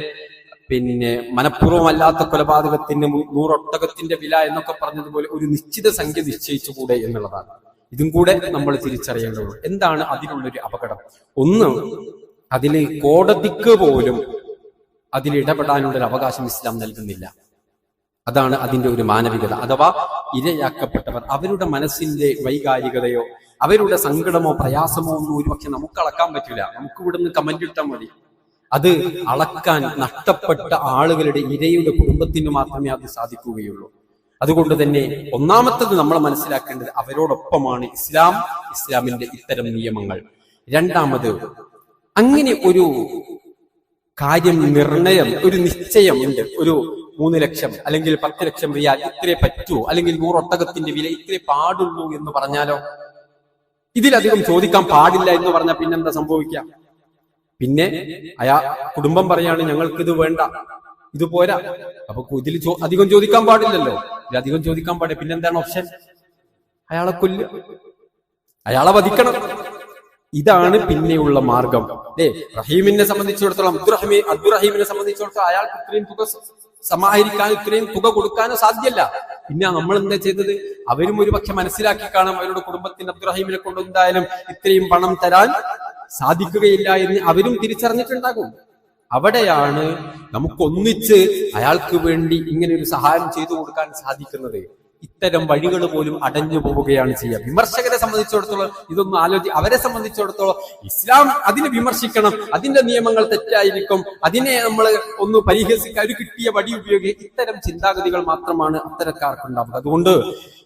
മനഃപൂർവ്വമല്ലാത്ത കൊലപാതകത്തിന് 100 ഒട്ടകത്തിന്റെ വില എന്നൊക്കെ പറഞ്ഞതുപോലെ ഒരു നിശ്ചിത സംഖ്യ നിശ്ചയിച്ചുകൂടെ എന്നുള്ളതാണ്. ഇതും കൂടെ നമ്മൾ തിരിച്ചറിയേണ്ടതുള്ളൂ. എന്താണ് അതിനുള്ളൊരു അപകടം? ഒന്ന്, അതിൽ കോടതിക്ക് പോലും അതിൽ ഇടപെടാനുള്ളൊരു അവകാശം ഇസ്ലാം നൽകുന്നില്ല. അതാണ് അതിന്റെ ഒരു മാനവികത. അഥവാ ഇരയാക്കപ്പെട്ടവർ അവരുടെ മനസ്സിന്റെ വൈകാരികതയോ അവരുടെ സങ്കടമോ പ്രയാസമോ ഒന്നും ഒരുപക്ഷെ നമുക്ക് അളക്കാൻ പറ്റില്ല. നമുക്ക് ഇവിടുന്ന് കമന്റ് ഇട്ടാൽ മതി. അത് അളക്കാൻ നഷ്ടപ്പെട്ട ആളുകളുടെ ഇരയുടെ കുടുംബത്തിന് മാത്രമേ അത് സാധിക്കുകയുള്ളൂ. അതുകൊണ്ട് തന്നെ ഒന്നാമത്തത് നമ്മൾ മനസ്സിലാക്കേണ്ടത് അവരോടൊപ്പമാണ് ഇസ്ലാമിന്റെ ഇത്തരം നിയമങ്ങൾ. രണ്ടാമത്, അങ്ങനെ ഒരു കാര്യം നിർണയം, ഒരു നിശ്ചയം ഉണ്ട്. ഒരു 3 ലക്ഷം അല്ലെങ്കിൽ 10 ലക്ഷം റിയാൽ ഇത്രേ പറ്റൂ, അല്ലെങ്കിൽ 100 ഒട്ടകത്തിന്റെ വില ഇത്രേ പാടുള്ളൂ എന്ന് പറഞ്ഞാലോ, ഇതിലധികം ചോദിക്കാൻ പാടില്ല എന്ന് പറഞ്ഞാൽ പിന്നെന്താ സംഭവിക്കാം? പിന്നെ കുടുംബം പറയാണ് ഞങ്ങൾക്കിത് വേണ്ട, ഇത് പോരാ. അപ്പൊ ഇതിൽ അധികം ചോദിക്കാൻ പാടില്ലല്ലോ. ഇതിലധികം ചോദിക്കാൻ പാടില്ല. പിന്നെന്താണ് ഓപ്ഷൻ? അയാളെ കൊല്ലുക, അയാളെ വധിക്കണം. ഇതാണ് പിന്നെയുള്ള മാർഗം. റഹീമിനെ സംബന്ധിച്ചിടത്തോളം, അബ്ദുറഹീമിനെ സംബന്ധിച്ചിടത്തോളം അയാൾക്ക് ഇത്രയും തുക സമാഹരിക്കാനോ ഇത്രയും തുക കൊടുക്കാനോ സാധ്യമല്ല. പിന്നെ നമ്മൾ എന്താ ചെയ്തത്? അവരും ഒരുപക്ഷെ മനസ്സിലാക്കി കാണും, അവരുടെ കുടുംബത്തിന് അബ്ദുറഹീമിനെ കൊണ്ട് എന്തായാലും ഇത്രയും പണം തരാൻ സാധിക്കുകയില്ല എന്ന് അവരും തിരിച്ചറിഞ്ഞിട്ടുണ്ടാകും. അവിടെയാണ് നമുക്കൊന്നിച്ച് അയാൾക്ക് വേണ്ടി ഇങ്ങനെ ഒരു സഹായം ചെയ്തു കൊടുക്കാൻ സാധിക്കുന്നത്. ഇത്തരം വഴികൾ പോലും അടഞ്ഞു പോവുകയാണ് ചെയ്യുക. വിമർശകരെ സംബന്ധിച്ചിടത്തോളം ഇതൊന്നും അവരെ സംബന്ധിച്ചിടത്തോളം ഇസ്ലാം അതിനെ വിമർശിക്കണം, അതിന്റെ നിയമങ്ങൾ തെറ്റായിരിക്കും, അതിനെ നമ്മൾ ഒന്ന് പരിഹസിക്കാൻ ഒരു കിട്ടിയ വടി ഉപയോഗിക്കുക, ഇത്തരം ചിന്താഗതികൾ മാത്രമാണ് അത്തരക്കാർക്കുണ്ടാവുക. അതുകൊണ്ട്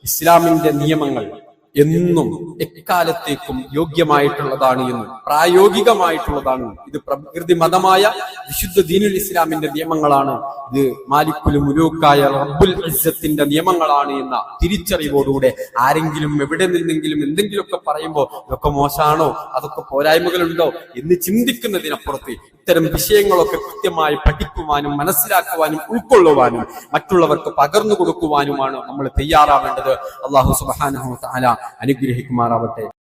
ഇസ്ലാമിന്റെ നിയമങ്ങൾ എന്നും എക്കാലത്തേക്കും യോഗ്യമായിട്ടുള്ളതാണ് എന്നും പ്രായോഗികമായിട്ടുള്ളതാണ്. ഇത് പ്രകൃതി മതമായ വിശുദ്ധ ദീനുൽ ഇസ്ലാമിന്റെ നിയമങ്ങളാണ്, ഇത് മാലിക്കുൽ മുലൂക്കായ റബ്ബുൽ ഇസ്സത്തിന്റെ നിയമങ്ങളാണ് എന്ന തിരിച്ചറിവോടുകൂടെ ആരെങ്കിലും എവിടെ നിന്നെങ്കിലും എന്തെങ്കിലുമൊക്കെ പറയുമ്പോൾ ഇതൊക്കെ മോശമാണോ, അതൊക്കെ പോരായ്മകളുണ്ടോ എന്ന് ചിന്തിക്കുന്നതിനപ്പുറത്ത് ഇത്തരം വിഷയങ്ങളൊക്കെ കൃത്യമായി പഠിക്കുവാനും മനസ്സിലാക്കുവാനും ഉൾക്കൊള്ളുവാനും മറ്റുള്ളവർക്ക് പകർന്നു കൊടുക്കുവാനുമാണ് നമ്മൾ തയ്യാറാവേണ്ടത്. അല്ലാഹു സുബ്ഹാനഹു വ തആല അനുഗ്രഹിക്കുമാറാവട്ടെ.